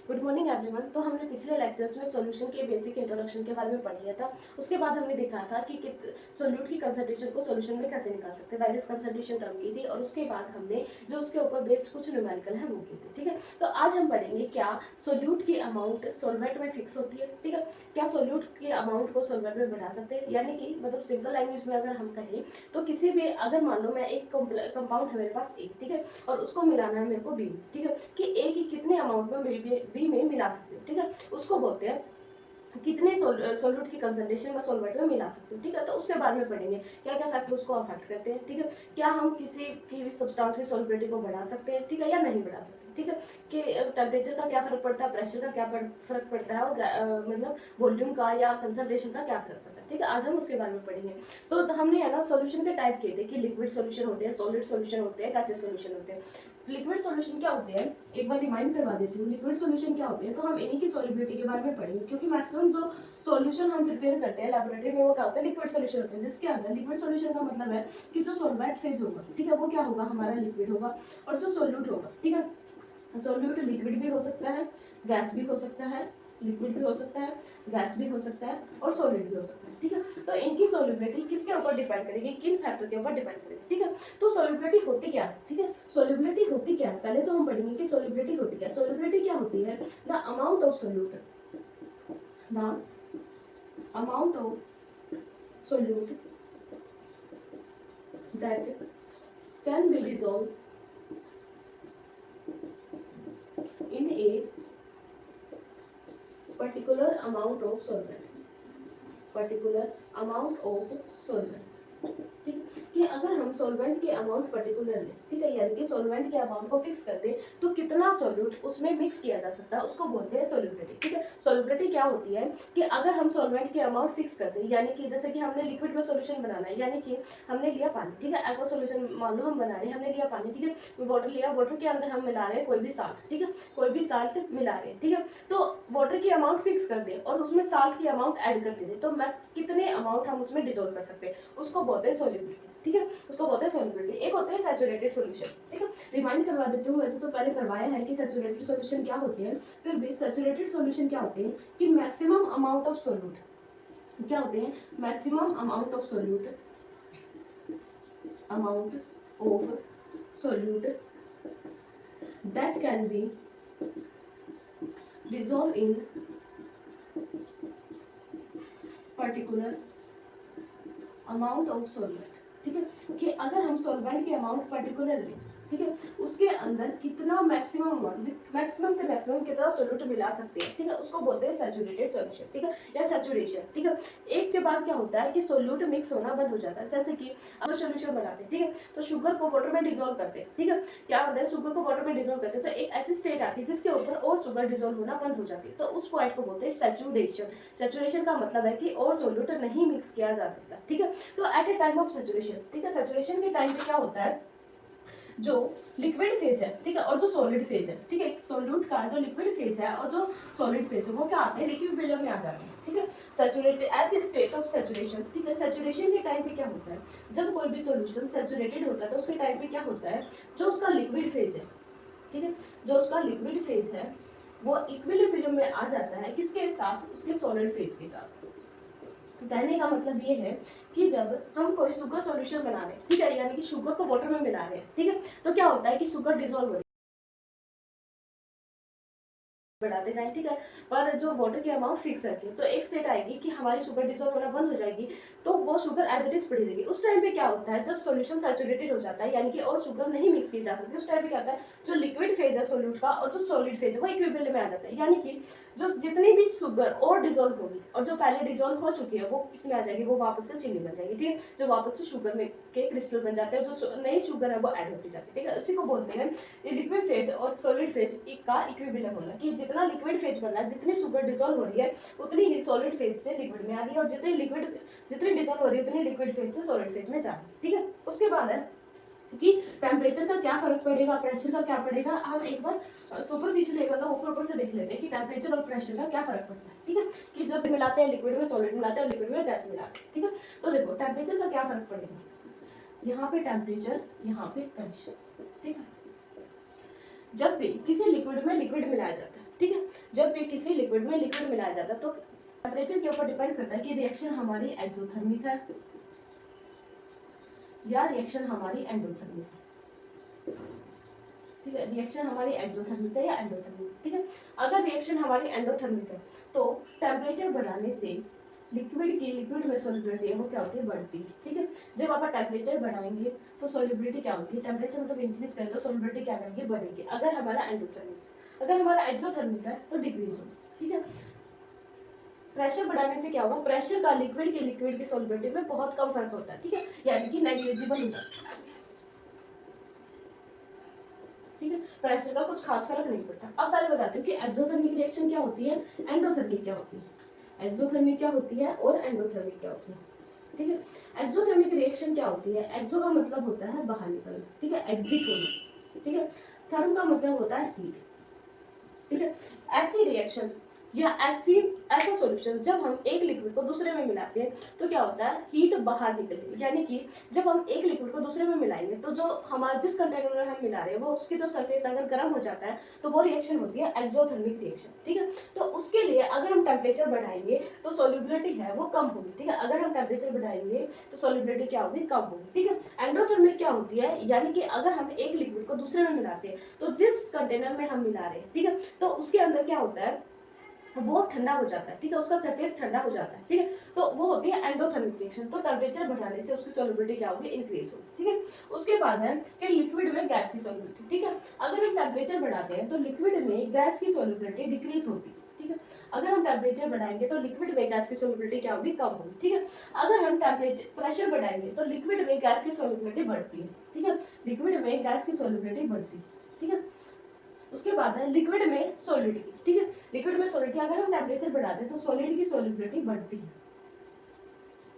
Good morning everyone. तो हमने पिछले लेक्चर्स में सॉल्यूशन के बेसिक इंट्रोडक्शन के बारे में पढ़ लिया था। उसके बाद हमने देखा था कि सोल्यूट की कंसंट्रेशन को सॉल्यूशन में कैसे निकाल सकते हैं, वैरियस कंसंट्रेशन टर्म की थी, और उसके बाद हमने जो उसके ऊपर बेस्ड कुछ न्यूमेरिकल है वो की थी। ठीक है, तो आज हम पढ़ेंगे क्या सोल्यूट की अमाउंट सॉल्वेंट में फिक्स होती है। ठीक है, क्या सोल्यूट की अमाउंट को सॉल्वेंट में बढ़ा सकते हैं, यानी कि मतलब सिंपल लैंग्वेज में अगर हम कहें तो किसी भी, अगर मान लो मैं एक कंपाउंड है मेरे पास ए, ठीक है, और उसको मिलाना है मेरे को बी में, ठीक है, कि ए की कितने अमाउंट में बी में मिला सकते हो, ठीक है, उसको बोलते हैं कितने सोल्यूट की कंसंट्रेशन में सॉल्वेंट में मिला सकते हो। ठीक है, तो उसके बारे में पढ़ेंगे क्या क्या फैक्टर उसको अफेक्ट करते हैं। ठीक है, क्या हम किसी की सब्सटेंस की सॉल्युबिलिटी को बढ़ा सकते हैं, ठीक है, या नहीं बढ़ा सकते। ठीक है, कि टेम्परेचर का क्या फर्क पड़ता है, प्रेशर का क्या फर्क पड़ता है, और मतलब वॉल्यूम का या कंसंट्रेशन का क्या फर्क पड़ता है। ठीक है, आज हम उसके बारे में पढ़ेंगे। तो हमने है ना सॉल्यूशन के टाइप किए थे कि लिक्विड सॉल्यूशन होते हैं, सॉलिड सॉल्यूशन होते हैं, गैसियस सॉल्यूशन होते हैं। लिक्विड सॉल्यूशन क्या होते हैं, एक बार रिमाइंड करवा देती हूँ। लिक्विड सॉल्यूशन क्या होते हैं, तो हम इन्हीं की सॉल्युबिलिटी के बारे में पढ़ेंगे, क्योंकि मैक्सिमम जो सॉल्यूशन हम प्रिपेयर करते हैं लैबोरेटरी में वो क्या होता है, लिक्विड सॉल्यूशन होते हैं, जिसके अंदर लिक्विड सॉल्यूशन का मतलब है कि जो सॉल्वेंट फेज होगा, ठीक है, वो क्या होगा, हमारा लिक्विड होगा, और जो सोल्यूट होगा, ठीक है, सोल्यूट लिक्विड भी हो सकता है, गैस भी हो सकता है, लिक्विड भी हो सकता है, गैस भी हो सकता है, और सॉलिड भी हो सकता है। ठीक है, तो इनकी सॉल्युबिलिटी किसके ऊपर डिपेंड करेगी, किन फैक्टर के ऊपर डिपेंड करेगी। ठीक है, तो सॉल्युबिलिटी होती क्या है, ठीक है, सॉल्युबिलिटी होती क्या है, पहले तो हम पढ़ेंगे कि सॉल्युबिलिटी होती क्या है। सॉल्युबिलिटी क्या होती है, the amount of solute, the amount of solute that can be dissolved in a particular amount of solvent। ठीक, कि अगर हम सॉल्वेंट के अमाउंट पर्टिकुलर लें, ठीक है, यानी कि सॉल्वेंट के अमाउंट को फिक्स कर दे तो कितना सॉल्यूट उसमें मिक्स किया जा सकता है, उसको बोलते हैं सॉल्युबिलिटी। ठीक है, सॉल्युबिलिटी क्या होती है कि अगर हम सॉल्वेंट के अमाउंट फिक्स कर दें, यानी कि जैसे कि हमने लिक्विड में सॉल्यूशन बनाना है, यानी कि हमने लिया पानी, ठीक है, एक्वा सॉल्यूशन मान लो हम बना रहे हैं, हमने लिया पानी, ठीक है, वाटर लिया, वाटर के अंदर हम मिला रहे हैं कोई भी साल्ट, ठीक है, कोई भी साल्ट मिला रहे हैं, ठीक है, तो वाटर की अमाउंट फिक्स कर दे और उसमें साल्ट की अमाउंट ऐड करते रहे, तो मैक्स कितने अमाउंट हम उसमें डिजोल्व कर सकते हैं, उसको बोलते हैं सॉल्युबिलिटी। ठीक है, उसको बोलते हैं सॉल्युबिलिटी। एक होता है सैचुरेटेड सॉल्यूशन। ठीक है, रिमाइंड करवा देती हूँ, वैसे तो पहले करवाया है कि सैचुरेटेड सॉल्यूशन क्या होते हैं, फिर भी सैचुरेटेड सॉल्यूशन क्या होते हैं कि मैक्सिमम अमाउंट ऑफ सोल्यूट, क्या होते हैं, maximum amount of solute, that can be dissolve in particular amount of solvent. ठीक है, कि अगर हम सॉल्वेंट के अमाउंट पर्टिकुलर लें, ठीक है, उसके अंदर कितना मैक्सिमम अमाउंट, मैक्सिमम से मैक्सिमम कितना सोल्यूट मिला सकते हैं, ठीक है, उसको बोलते हैं सैचुरेटेड सॉल्यूशन। ठीक है, या सैचुरेशन। ठीक है, एक के बाद क्या होता है कि सोल्यूट मिक्स होना बंद हो जाता है, जैसे कि अगर सोल्यूशन बनाते हैं, ठीक है, तो शुगर को वाटर में डिसॉल्व करते हैं, ठीक है, क्या होता है, शुगर को वाटर में डिसॉल्व करते हैं, तो एक ऐसी स्टेट आती है जिसके ऊपर और शुगर डिसॉल्व होना बंद हो जाती है, तो उस पॉइंट को बोलते हैं सैचुरेशन। सैचुरेशन का मतलब है कि और सोल्यूट नहीं मिक्स किया जा सकता। ठीक है, तो at a time of saturation, ठीक है, सैचुरेशन के टाइम पे क्या होता है, जो लिक्विड फेज है, ठीक है, और जो सॉलिड फेज है, ठीक है, सोल्यूट का जो लिक्विड फेज है और जो सॉलिड फेज है वो क्या आते हैं, लिक्विड में आ जाते हैं। ठीक है, saturated at the state of saturation. ठीक है, सैचुरेशन के टाइम पे क्या होता है, जब कोई भी सॉल्यूशन सैचुरेटेड होता है तो उसके टाइम पे क्या होता है, जो उसका लिक्विड फेज है, ठीक है, जो उसका लिक्विड फेज है वो इक्विलिब्रियम में आ जाता है, किसके साथ, उसके सॉलिड फेज के साथ। कहने का मतलब ये है कि जब हम कोई शुगर सॉल्यूशन बना रहे हैं, ठीक है, यानी कि शुगर को वाटर में मिला रहे हैं, ठीक है, तो क्या होता है कि शुगर डिसॉल्व हो रही है, बढ़ाते जाएं, ठीक है, पर जो वाटर की अमाउंट फिक्स रखिए, तो एक स्टेट आएगी कि हमारी शुगर डिसॉल्व होना बंद हो जाएगी, तो वो शुगर एज इट इज पड़ी रहेगी। उस टाइम पे क्या होता है, जब सॉल्यूशन सैचुरेटेड हो जाता है, यानी कि और शुगर नहीं मिक्स की जा सकती, उस टाइम पे क्या होता है, जो लिक्विड फेज है सोल्यूट का और जो सॉलिड फेज है वो इक्विलिब्रियम में आ जाता है, यानी कि जो जितनी भी शुगर और डिसॉल्व होगी और जो पहले डिसॉल्व हो चुकी है वो किसमें आ जाएगी, वो वापस से चीनी बन जाएगी। ठीक है, जो वापस से शुगर में के क्रिस्टल बन जाते हैं, जो नई शुगर है वो ऐड होती जाती है। ठीक है, उसी को बोलते हैं लिक्विड फेज और सॉलिड फेज का इक्विलिब्रियम होना, कि जितना लिक्विड फेज बनना है, जितनी शुगर डिसॉल्व हो रही है उतनी ही सॉलिड फेज से लिक्विड में आ रही है, और जितनी डिसॉल्व हो रही है उतनी लिक्विड फेज से सॉलिड फेज में जा रही है। ठीक है, उसके बाद है कि टेम्परेचर का क्या फर्क पड़ेगा, प्रेशर का क्या पड़ेगा। हम एक बार सुपरफिशियल लेवल का ऊपर से देख लेते हैं कि टेम्परेचर और प्रेशर का क्या फर्क पड़ता है। ठीक है, कि जब मिलाते हैं लिक्विड में सॉलिड मिलाते हैं और लिक्विड में गैस मिलाते हैं। ठीक है, तो देखो टेम्परेचर का क्या फर्क पड़ेगा, यहाँ पे टेम्परेचर, यहाँ पे प्रेशर। ठीक है, जब भी किसी लिक्विड में लिक्विड मिलाया जाता है, ठीक है। जब भी किसी लिक्विड में लिक्विड मिलाया जाता है तो टेम्परेचर के ऊपर डिपेंड करता है कि रिएक्शन हमारी एक्सोथर्मिक है या रिएक्शन हमारी एंडोथर्मिक है। ठीक है, रिएक्शन हमारी एक्सोथर्मिक है या एंडोथर्मिक। ठीक है, अगर रिएक्शन हमारी एंडोथर्मिक है तो टेम्परेचर बढ़ाने से लिक्विड में सोलिबिलिटी है वो क्या होती है, बढ़ती है। ठीक है, जब आप टेम्परेचर बढ़ाएंगे तो सोलिबिलिटी क्या होती है, टेम्परेचर मतलब इंक्रीज करें तो सोलिबिलिटी क्या करेगी, बढ़ेगी। अगर हमारा एंडोथर्मिक, अगर हमारा एक्सोथर्मिक है तो डिक्रीज होगी। ठीक है, प्रेशर बढ़ाने से क्या होगा, प्रेशर का लिक्विड की सोलिबिलिटी में बहुत कम फर्क होता है। ठीक है, यानी कि नेग्लिजिबल होता है। ठीक है, प्रेशर का कुछ खास फर्क नहीं पड़ता। अब पहले बताती हूँ कि एक्सोथर्मिक रिएक्शन क्या होती है, एंडोथर्मिक क्या होती है। एक्सोथर्मिक क्या होती है और एंडोथर्मिक क्या होती है। ठीक है, एक्सोथर्मिक रिएक्शन क्या होती है, एक्सो का मतलब होता है बाहर निकलना। ठीक है, एग्जिट होना। ठीक है, थर्म का मतलब होता है हीट। ठीक है, ऐसी रिएक्शन या ऐसा सॉल्यूशन जब हम एक लिक्विड को दूसरे में मिलाते हैं तो क्या होता है, हीट बाहर निकलेगी। यानी कि जब हम एक लिक्विड को दूसरे में मिलाएंगे तो जो हमारा जिस कंटेनर में हम मिला रहे हैं वो उसकी जो सरफेस अगर गर्म हो जाता है तो वो रिएक्शन होती है एक्सोथर्मिक रिएक्शन। ठीक है, तो उसके लिए अगर हम टेम्परेचर बढ़ाएंगे तो सॉल्युबिलिटी है वो कम होगी। ठीक है, अगर हम टेम्परेचर बढ़ाएंगे तो सॉल्युबिलिटी क्या होगी, कम होगी। ठीक है, एंडोथर्मिक क्या होती है, यानी कि अगर हम एक लिक्विड को दूसरे में मिलाते हैं तो जिस कंटेनर में हम मिला रहे हैं, ठीक है, तो उसके अंदर क्या होता है, वो ठंडा हो जाता है। ठीक है, उसका सरफेस ठंडा हो जाता है। ठीक है, तो वो होती है एंडोथर्मिक रिएक्शन। तो टेम्परेचर बढ़ाने से उसकी सॉल्युबिलिटी क्या होगी, इंक्रीज होगी। ठीक है, उसके बाद है कि लिक्विड में गैस की सॉल्युबिलिटी। ठीक है, अगर हम टेम्परेचर बढ़ाते हैं तो लिक्विड में गैस की सॉल्युबिलिटी डिक्रीज होती है। ठीक है, अगर हम टेम्परेचर बढ़ाएंगे तो लिक्विड में गैस की सॉल्युबिलिटी क्या होगी, कम होगी। ठीक है, अगर हम टेम्परेचर प्रेशर बढ़ाएंगे तो लिक्विड में गैस की सॉल्युबिलिटी बढ़ती है। ठीक है, लिक्विड में गैस की सॉल्युबिलिटी बढ़ती है। ठीक है, उसके बाद है लिक्विड में सॉलिडिटी। ठीक है, लिक्विड में सॉलिडिटी अगर हम टेम्परेचर बढ़ाते हैं तो सॉलिड की सॉलिबिलिटी बढ़ती है।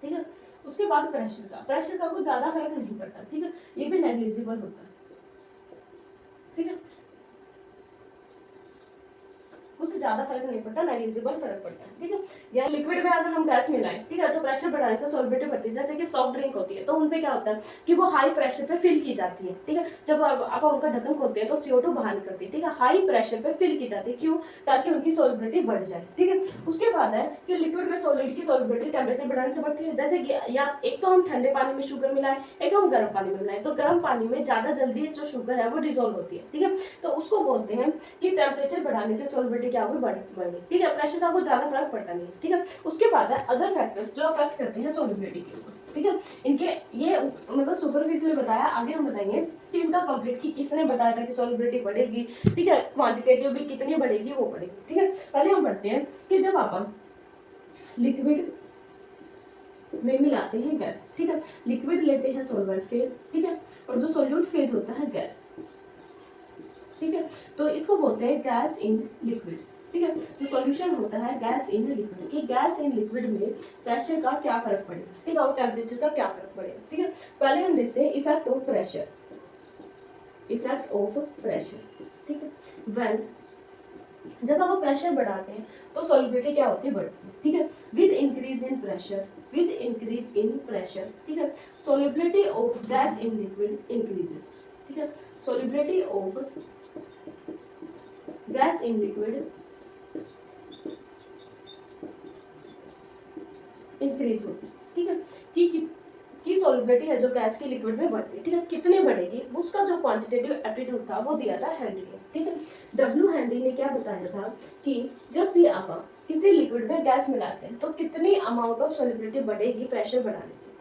ठीक है, उसके बाद प्रेशर का कुछ ज्यादा फर्क नहीं पड़ता। ठीक है, ये भी नेग्लिजिबल होता है। ठीक है, कुछ ज्यादा फर्क नहीं पड़ता, नेग्लिजिबल फर्क पड़ता है। ठीक है, या लिक्विड में अगर हम गैस मिलाएं, ठीक है, तो प्रेशर बढ़ाने से सॉल्बिलिटी बढ़ती है। जैसे कि सॉफ्ट ड्रिंक होती है तो उनपे क्या होता है कि वो हाई प्रेशर पे फिल की जाती है। ठीक है, जब आप उनका ढक्कन खोलते हैं तो CO2 बाहर निकलती है। ठीक है, हाई प्रेशर पे फिल की जाती है, क्यों, ताकि उनकी सॉल्बिलिटी बढ़ जाए। ठीक है, उसके बाद है कि लिक्विड में सॉलिड की सॉल्बिलिटी टेम्परेचर बढ़ाने से बढ़ती है। जैसे कि या एक तो हम ठंडे पानी में शुगर मिलाएं, एक हम गर्म पानी में मिलाएं, तो गर्म पानी में ज्यादा जल्दी जो शुगर है वो डिजोल्व होती है। ठीक है, तो उसको बोलते हैं कि टेम्परेचर बढ़ाने से सॉल्बिलिटी क्या होगी, बढ़ेगी। ठीक है, प्रेशर का कुछ ज्यादा फर्क पड़ता नहीं है। ठीक है, उसके बाद है अदर फैक्टर्स जो अफेक्ट करते हैं सॉल्युबिलिटी के ऊपर। ठीक है, इनके ये मतलब सुपरफिशियल बताया, आगे हम बताएंगे कि इनका कंप्लीट कि किसने बताया था कि सॉल्युबिलिटी बढ़ेगी। ठीक है, क्वांटिटेटिव भी कितनी बढ़ेगी वो बढ़ेगी। ठीक है, पहले हम पढ़ते हैं कि जब आप लिक्विड में मिलाते हैं गैस, ठीक है, लिक्विड लेते हैं सॉल्वेंट फेज, ठीक है, और जो सॉल्यूट फेज होता है गैस। ठीक है, तो इसको बोलते हैं गैस इन लिक्विड। ठीक है, जो सॉल्यूशन होता है गैस इन लिक्विड, कि गैस इन लिक्विड में प्रेशर का क्या फर्क पड़ेगा। ठीक है, और टेम्परेचर का क्या फर्क पड़ेगा। ठीक है, पहले हम देखते हैं effect of pressure. Effect of pressure, ठीक है, व्हेन जब आप प्रेशर बढ़ाते हैं तो सॉल्युबिलिटी क्या होती है, बढ़ती है। ठीक है, with increase in pressure, with increase in pressure, ठीक है, solubility of gas in liquid increases. ठीक है, solubility of gas in liquid increase होती है। ठीक है, कि सॉल्युबिलिटी है जो गैस की लिक्विड में बढ़ती है। ठीक है, कितने बढ़ेगी, उसका जो क्वांटिटेटिव एप्टीट्यूड था वो दिया था हेनरी ने। ठीक है, डब्ल्यू हेनरी ने क्या बताया था कि जब भी आप किसी लिक्विड में गैस मिलाते हैं तो कितनी अमाउंट ऑफ सॉल्युबिलिटी बढ़ेगी प्रेशर बढ़ाने से।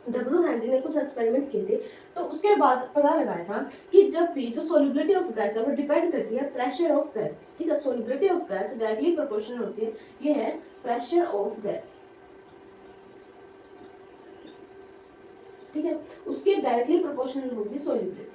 डब्ल्यू हेनरी ने कुछ एक्सपेरिमेंट किए थे, तो उसके बाद पता लगाया था कि जब भी जो सॉल्युबिलिटी ऑफ गैस है वो डिपेंड करती है प्रेशर ऑफ गैस। ठीक है, solubility of gas directly proportional होती है, ये है प्रेशर ऑफ गैस। ठीक है, उसके डायरेक्टली प्रोपोर्शनल होगी सॉल्युबिलिटी,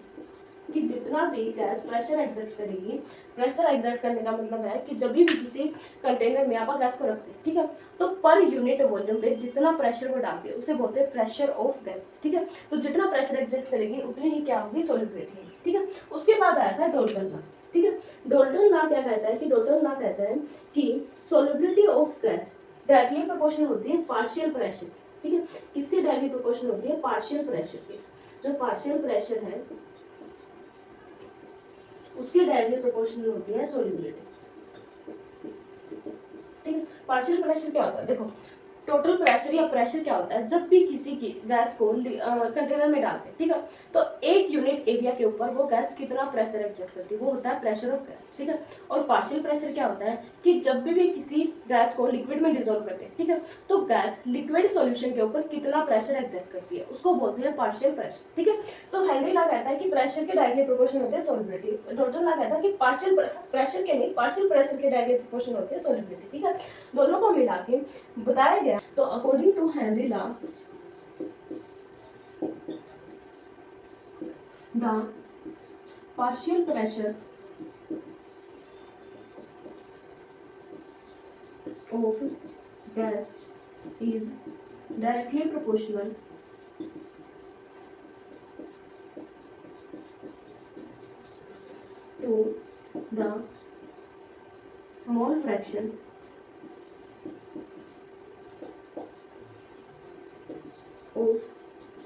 कि जितना भी गैस प्रेशर एग्जर्ट करेगी। प्रेशर एग्जर्ट करने का मतलब है कि जब भी किसी कंटेनर में आप गैस को रखते हैं, ठीक है, तो पर यूनिट वॉल्यूम पे जितना प्रेशर वो डालते हैं उसे बोलते हैं प्रेशर ऑफ गैस। ठीक है, तो जितना प्रेशर एग्जर्ट करेगी उतनी ही क्या होगी, सॉल्युबिलिटी होगी। ठीक है, उसके बाद आया था डाल्टन लॉ। ठीक है, डाल्टन लॉ क्या कहता है कि डाल्टन लॉ कहता है कि solubility of gas directly proportional होती है पार्शियल प्रेशर। ठीक है, किसके डायरेक्टली प्रोपोर्शनल होती है, पार्शियल प्रेशर के। जो पार्शियल प्रेशर है उसके डायरेक्टली प्रोपोर्शनल होती है सॉल्युबिलिटी। पार्शियल प्रेशर क्या होता है, देखो टोटल प्रेशर या प्रेशर क्या होता है, जब भी किसी की गैस को कंटेनर में डालते हैं, ठीक है, तो एक यूनिट एरिया के ऊपर वो गैस कितना प्रेशर एक्सर्ट करती है, वो होता है प्रेशर ऑफ गैस, ठीक है। और पार्शियल प्रेशर क्या होता है कि जब भी किसी गैस को लिक्विड में डिजोल्व करते हैं, ठीक है, तो गैस लिक्विड सॉल्यूशन के ऊपर कितना प्रेशर एक्सर्ट करती है, उसको बोलते हैं पार्शियल प्रेशर, ठीक है। तो हेनरी लॉ कहता है कि प्रेशर के डायरेक्टली प्रोपोर्शनल होते हैं सॉल्युबिलिटी। डॉल्टन लॉ कहता है कि पार्शियल प्रेशर के नहीं, पार्शियल प्रेशर के डायरेक्टली प्रोपोर्शनल होते हैं सॉल्युबिलिटी, ठीक है। दोनों को मिला के बताया गया। तो according to Henry law, the partial pressure of gas is directly proportional to the mole fraction of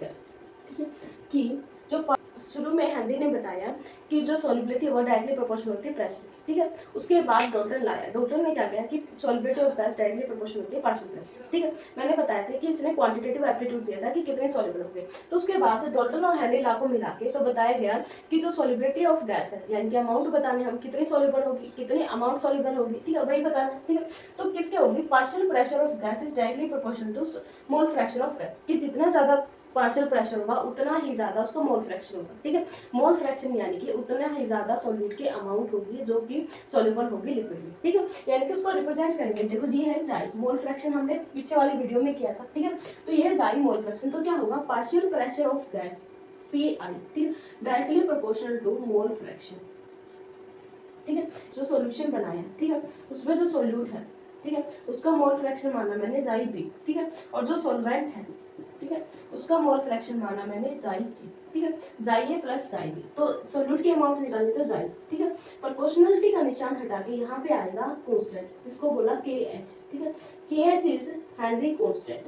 gas, ठीक है। कि जो शुरू में हेनरी ने बताया कि जो सॉल्युबिलिटी है वो डायरेक्टली प्रोपोर्शनल होती है प्रेशर, ठीक है। उसके बाद डॉल्टन लाया, डॉल्टन ने क्या किया कि solubility of gas directly proportional होती है पार्शियल प्रेशर, ठीक है। मैंने बताया था कि इसने क्वांटिटेटिव एप्टीट्यूड दिया था कि कितने सॉल्युबल होंगे। तो उसके बाद डॉल्टन और हेनरी लॉ को मिला के तो बताया गया कि जो सॉल्युबिलिटी ऑफ गैस है, यानी कि अमाउंट बताने हम कितनी सॉल्युबल होगी, कितनी अमाउंट सॉल्युबल होगी, ठीक है, वही बताना, ठीक है। तो किसके होगी, partial pressure of gas is directly proportional to mole fraction of gas, कि जितना ज्यादा पार्शियल प्रेशर होगा उतना ही ज्यादा उसका मोल फ्रैक्शन होगा, ठीक है। मोल फ्रैक्शन यानी कि उतना ही ज्यादा सॉल्यूट की अमाउंट होगी जो कि सॉल्युबल होगी लिक्विड में, ठीक है। यानी कि उसको रिप्रेजेंट करेंगे, देखो ये है जाई, मोल फ्रैक्शन हमने पीछे वाली वीडियो में किया था, ठीक है। तो ये है जाई मोल फ्रैक्शन, तो क्या होगा, partial pressure of gas PI, ठीक है, directly proportional to mole fraction, ठीक है। जो सॉल्यूशन बनाया, ठीक है, उसमें जो सॉल्यूट है, ठीक है, उसका मोल फ्रैक्शन माना मैंने जाई बी, ठीक है। और जो सॉल्वेंट है, ठीक है, उसका मोल फ्रैक्शन माना मैंने जाई ए, ठीक है, जाई ए प्लस जाई बी। तो सॉल्यूट की अमाउंट निकालनी तो जाई, ठीक है। प्रोपोर्शनलिटी का निशान हटा के यहाँ पे आएगा कांस्टेंट, जिसको बोला KH, ठीक है। KH is Henry constant,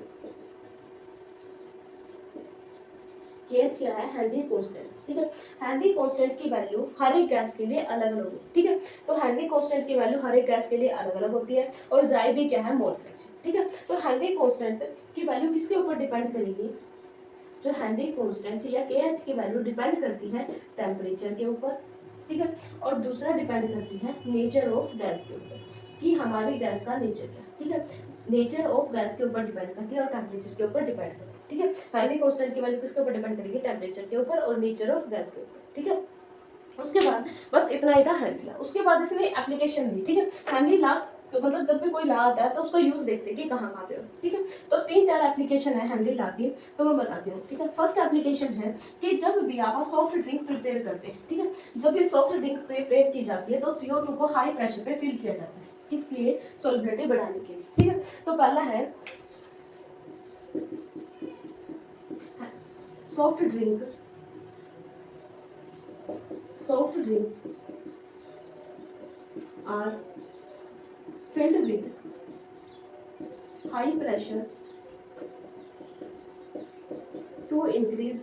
KH क्या है, हेनरी कांस्टेंट, ठीक है। हेनरी कांस्टेंट की वैल्यू हर एक गैस के लिए अलग अलग होगी, ठीक है। तो हेनरी कांस्टेंट की वैल्यू हर एक गैस के लिए अलग अलग होती है, और जाई भी क्या है, मोल फ्रैक्शन, ठीक है। तो हेनरी कांस्टेंट की वैल्यू किसके ऊपर डिपेंड करेगी, जो हेनरी कांस्टेंट या KH की वैल्यू डिपेंड करती है टेम्परेचर के ऊपर, ठीक है। और दूसरा डिपेंड करती है नेचर ऑफ गैस के ऊपर, कि हमारी गैस का नेचर क्या, ठीक है। नेचर ऑफ गैस के ऊपर डिपेंड करती है और टेम्परेचर के ऊपर डिपेंड करती है, ठीक है। हेनरी कांस्टेंट की वैल्यू किसके ऊपर डिपेंड करेगी, टेम्परेचर के ऊपर और नेचर ऑफ गैस के ऊपर, ठीक है। उसके बाद बस इतना ही था हेनरी लॉ। उसके बाद इसने एप्लीकेशन दी, ठीक है। हेनरी लॉ तो मतलब जब भी कोई लॉ आता है तो उसका यूज देखते हैं कि कहाँ कहाँ पे हो, ठीक है। तो 3-4 एप्लीकेशन है हेनरी लॉ की, तो मैं बताती हूँ, ठीक है। फर्स्ट एप्लीकेशन है कि जब भी आप सॉफ्ट ड्रिंक प्रिपेयर करते हैं, ठीक है, जब ये सॉफ्ट ड्रिंक प्रिपेयर की जाती है तो CO2 को हाई प्रेशर पे फिल किया जाता है, किस लिए, सॉल्युबिलिटी बढ़ाने के लिए, ठीक है। तो पहला है soft drink, soft drinks are filled with high pressure to increase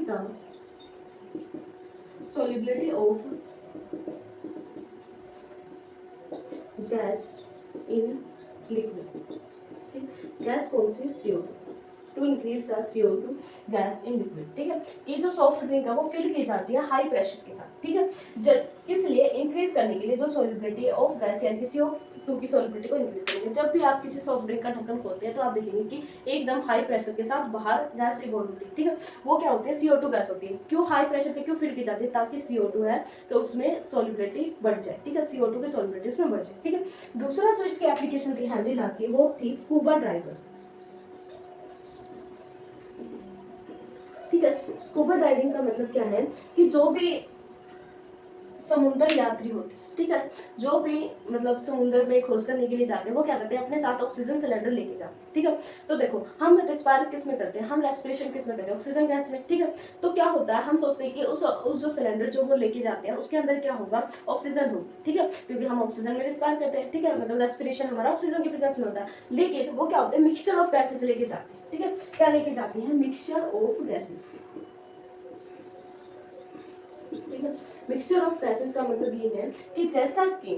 the solubility of gas in liquid, gas कौन सी, CO2, to increase the CO2 gas in liquid, ठीक है। ये जो सॉफ्ट ड्रिंक है वो फिल की जाती है हाई प्रेशर के साथ, ठीक है। किस लिए, इंक्रीज करने के लिए जो सॉल्युबिलिटी ऑफ गैस यानी कि CO2 की सॉल्युबिलिटी को इंक्रीज करेंगे। जब भी आप किसी सॉफ्ट ड्रिंक का ढक्कन खोलते हैं तो आप देखेंगे कि एकदम हाई प्रेशर के साथ बाहर गैस इवॉल्व होती है, ठीक है। वो क्या होती है, CO2 गैस होती है। क्यों हाई प्रेशर पे क्यों फिल की जाती है, ताकि CO2 है तो उसमें सॉल्युबिलिटी बढ़ जाए, ठीक है, CO2 की सॉल्युबिलिटी उसमें बढ़ जाए, ठीक है। दूसरा जो इसकी एप्लीकेशन थी हेनरी लॉ की, वो थी स्कूबा ड्राइवर, ठीक है। स्कूबा डाइविंग का मतलब क्या है कि जो भी समुद्र यात्री होते हैं, ठीक है, जो भी मतलब समुद्र में खोज करने के लिए जाते हैं वो क्या करते हैं, अपने साथ ऑक्सीजन सिलेंडर लेके जाते हैं, ठीक है। तो देखो हम रिस्पायर किस में करते हैं, हम रेस्पिरेशन किस में करते हैं, ऑक्सीजन गैस में, ठीक है। तो क्या होता है, हम सोचते हैं कि उस जो सिलेंडर जो वो लेके जाते हैं उसके अंदर क्या होगा, ऑक्सीजन होगी, ठीक है, क्योंकि हम ऑक्सीजन में रिस्पायर करते हैं, ठीक है, मतलब रेस्पिरेशन हमारा ऑक्सीजन के प्रेजेंस में होता है। लेकिन वो क्या होता है, मिक्सचर ऑफ गैसेस लेके जाते हैं, ठीक है। क्या लेके जाते हैं, मिक्सचर ऑफ गैसेस, ठीक है। मिक्सचर ऑफ गैसेस का मतलब ये है कि जैसा कि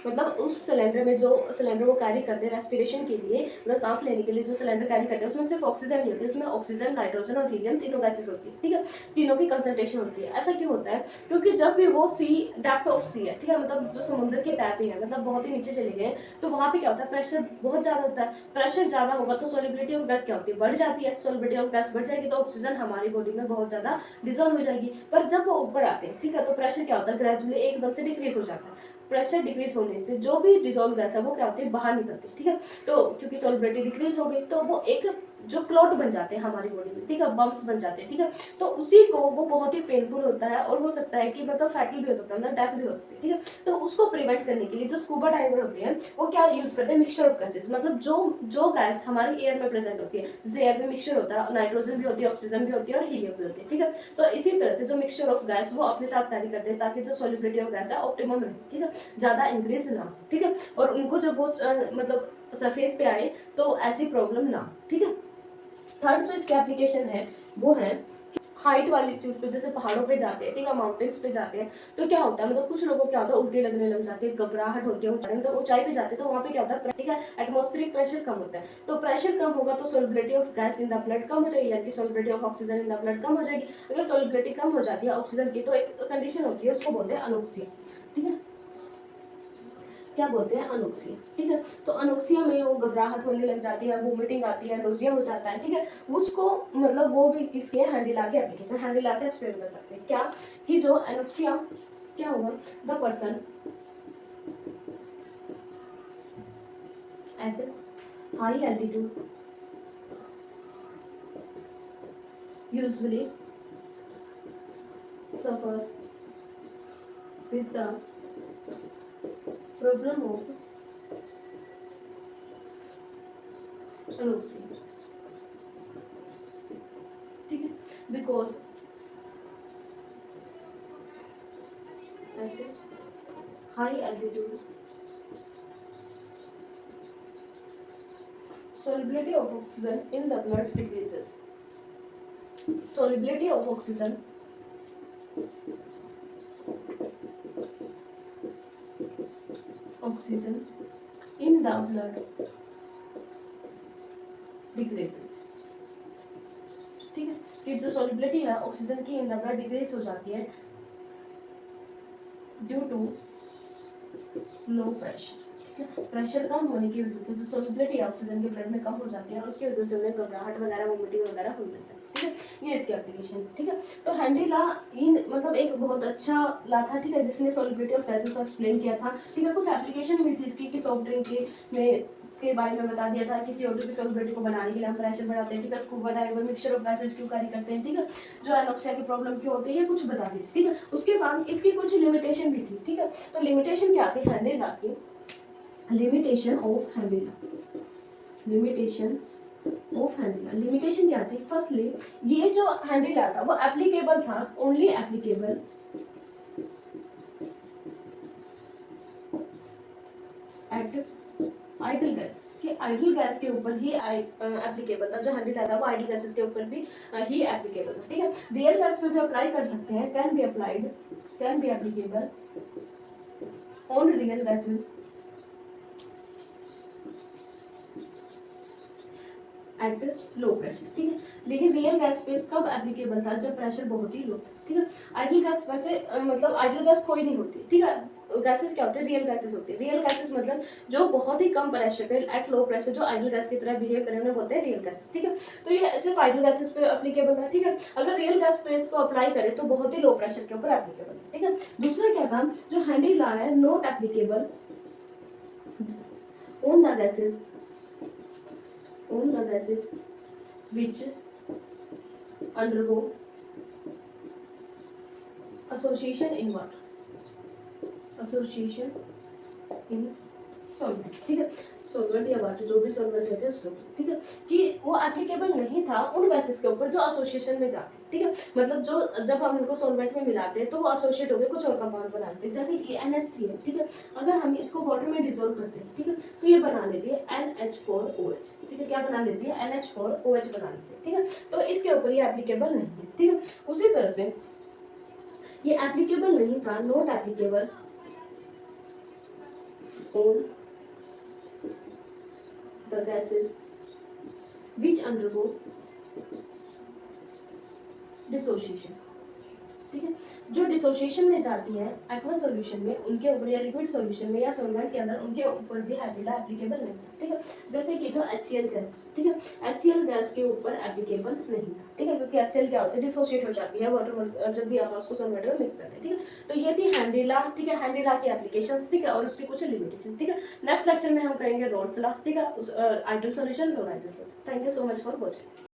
मतलब उस सिलेंडर में जो सिलेंडर वो कैरी करते हैं रेस्पिरेशन के लिए, मतलब सांस लेने के लिए जो सिलेंडर कैरी करते हैं उसमें सिर्फ ऑक्सीजन नहीं होती, उसमें ऑक्सीजन, नाइट्रोजन और हीलियम तीनों गैसेस होती है, ठीक है। तीनों की कंसंट्रेशन होती है। ऐसा क्यों होता है? क्योंकि जब भी वो सी, डेप्थ ऑफ सी है, ठीक है, मतलब जो समुद्र के टैप है, मतलब बहुत ही नीचे चले गए, तो वहाँ पे क्या होता है, प्रेशर बहुत ज्यादा होता है। प्रेशर ज्यादा होगा तो सोलिबिलिटी ऑफ गैस क्या होती है, बढ़ जाती है। सोलिबिलिटी ऑफ गैस बढ़ जाएगी तो ऑक्सीजन हमारी बॉडी में बहुत ज्यादा डिजोल्व हो जाएगी। पर जब वो ऊपर आते हैं, ठीक है, तो प्रेशर क्या होता है, ग्रेजुअली एकदम से डिक्रीज हो जाता है। प्रेशर डिक्रीज होने से जो भी डिजोल्व गैस है वो क्या होती है, बाहर निकलती है, ठीक है। तो क्योंकि सोलिबिलिटी डिक्रीज हो गई तो वो एक जो क्लॉट बन जाते हैं हमारी बॉडी में, ठीक है, बम्प्स बन जाते हैं, ठीक है। तो उसी को वो बहुत ही पेनफुल होता है और हो सकता है कि मतलब फैटल भी हो सकता है, मतलब डेथ भी हो सकती है, ठीक है। तो उसको प्रिवेंट करने के लिए जो स्कूबा डाइवर होते हैं वो क्या यूज करते हैं, मिक्सचर ऑफ गैसेस, मतलब जो जो गैस हमारे एयर में प्रेजेंट होती है, जैसे एयर में मिक्सचर होता है, नाइट्रोजन भी होती है, ऑक्सीजन भी होती है और हीलियम भी होती है, ठीक है। तो इसी तरह से जो मिक्सचर ऑफ गैस वो अपने साथ कैरी करते हैं ताकि जो सॉलिबिलिटी ऑफ गैस है ऑप्टिमम रहे, ठीक है, ज्यादा इंक्रीज ना हो, ठीक है। और उनको जब वो मतलब सरफेस पे आए तो ऐसी प्रॉब्लम ना हो, ठीक है। थर्ड जो इसकी एप्लीकेशन है वो है हाइट वाली चीज पे, जैसे पहाड़ों पे जाते हैं, ठीक है, माउंटेन्स पे जाते हैं, तो क्या होता है, मतलब कुछ लोगों को क्या होता है, उल्टी लगने लग जाती है, घबराहट होती है, ऊंचाई, मतलब ऊंचाई पे जाते हैं तो वहाँ पे क्या होता है, ठीक है, एटमॉस्फेरिक प्रेशर कम होता है। तो प्रेशर कम होगा तो solubility of gas in the blood कम हो जाएगी, यानी कि solubility of oxygen in the blood कम हो जाएगी। अगर सोलिबिलिटी कम हो जाती है ऑक्सीजन की तो एक कंडीशन होती है, उसको बोलते हैं अनोक्सिया, ठीक है, क्या बोलते हैं, अनोक्सिया, ठीक है। तो अनोक्सिया में वो घबराहट होने लग जाती है, वोमिटिंग आती है, नोजिया हो जाता है, ठीक है। उसको मतलब वो भी किसके हैंडिला के एप्लीकेशन, हैंडिला से एक्सप्लेन कर सकते हैं क्या, कि जो अनोक्सिया क्या होगा, the person at high altitude usually suffer with the problem of anoxia, ठीक है, because at high altitude solubility of oxygen in the blood decreases. Solubility of oxygen in the blood decreases, ठीक है, कि जो solubility है oxygen की इन the blood decrease हो जाती है due to low pressure, pressure कम होने की वजह से जो सोलिबिलिटी है ऑक्सीजन के ब्लड में कम हो जाती है और उसकी वजह से उन्हें घबराहट वगैरह, वोमिटिंग वगैरह होने लग जाती है, ठीक है। ये इसकी एप्लीकेशन, ठीक है। तो हेनरी ला इन मतलब एक बहुत अच्छा ला था, ठीक है, जिसने सोलिबिलिटी ऑफ गैसेस को एक्सप्लेन किया था, ठीक है। कुछ एप्लीकेशन भी थी इसकी कि सॉफ्ट ड्रिंक के बारे में बता दिया था कि CO2 की सोलिबिलिटी को बनाने के लिए हम प्रेशर बढ़ाते हैं, ठीक है, scuba diver mixture of gases क्यों कैरी करते हैं, ठीक है, जो एनोक्सिया की प्रॉब्लम क्यों होती है, ये कुछ बता दी, ठीक है। उसके बाद इसकी कुछ लिमिटेशन भी थी, ठीक है। तो लिमिटेशन क्या थी हेनरी ला की, लिमिटेशन ऑफ हैंडिला, लिमिटेशन ऑफ हैंडिला, लिमिटेशन क्या थी, फर्स्टली ये जो हैंडिला था वो एप्लीकेबल था, only applicable at ideal gas, कि आइडल गैस के ऊपर ही एप्लीकेबल था, जो हैंडिला था वो आइडल गैसेस के ऊपर भी ही एप्लीकेबल था, ठीक है। रियल गैस पे भी अप्लाई कर सकते हैं, can be applied, can be applicable on real gases at low pressure, ठीक है। लेकिन रियल गैस पे कब एप्लीकेबल था, जब प्रेशर बहुत ही लो था, ठीक है। आइडियल गैस वैसे मतलब आइडियल गैस कोई नहीं होती, ठीक है। गैसेस क्या होते हैं, रियल गैसेस होती है। रियल गैसेस मतलब जो बहुत ही कम प्रेशर पे एट लो प्रेशर जो आइडियल गैस की तरह बिहेव करें उन्हें बोलते हैं रियल गैसेस, ठीक है। तो ये सिर्फ आइडियल गैसेस पे एप्लीकेबल था, ठीक है। अगर रियल गैस पे इसको अप्लाई करें तो बहुत ही लो प्रेशर के ऊपर एप्लीकेबल है, ठीक है। दूसरा क्या था, जो हेनरी ला है, not applicable on the gases, on the gases which undergo association in what, association in solvent, ठीक है, सॉल्वेंट या वाटर जो भी सॉल्वेंट रहते हैं उसके ऊपर, ठीक है, कि वो एप्लीकेबल नहीं था उन गैसेस के ऊपर जो एसोसिएशन में जाते हैं, ठीक है। मतलब जो जब हम उनको सॉल्वेंट में मिलाते हैं तो वो एसोसिएट होकर कुछ और कंपाउंड बनाते हैं, जैसे कि NH3 है, ठीक है। अगर हम इसको वाटर में डिजोल्व करते हैं, ठीक है, तो ये बना लेती है NH4OH, ठीक है। क्या बना लेती है, NH4OH बना लेती है, ठीक है। तो इसके ऊपर ये एप्लीकेबल नहीं है, ठीक है। उसी तरह से ये एप्लीकेबल नहीं था, not applicable on the gases which undergo dissociation। ठीक है, जो डिसोसिएशन में जाती है एक्वा सॉल्यूशन में, उनके ऊपर या लिक्विड सॉल्यूशन में या सॉल्वेंट के अंदर, उनके ऊपर भी हाइड्रोला एप्लीकेबल नहीं है। ठीक है, जैसे कि जो HCl गैस, ठीक है, HCl गैस के ऊपर एप्लीकेबल नहीं है। ठीक है, क्योंकि HCl क्या होता है, डिसोसिएट हो जाती है वाटर जब भी आप उसको सॉल्वेंट में मिक्स करते हैं। ठीक है, तो ये थी हैंड्रिला। ठीक है, हैंड्रिला की एप्लीकेशंस, ठीक है, और उसकी कुछ लिमिटेशन। ठीक है, नेक्स्ट लेक्चर में हम करेंगे रोल्स लॉ। ठीक है, ideal solution, non ideal solution. Thank you so much for watching.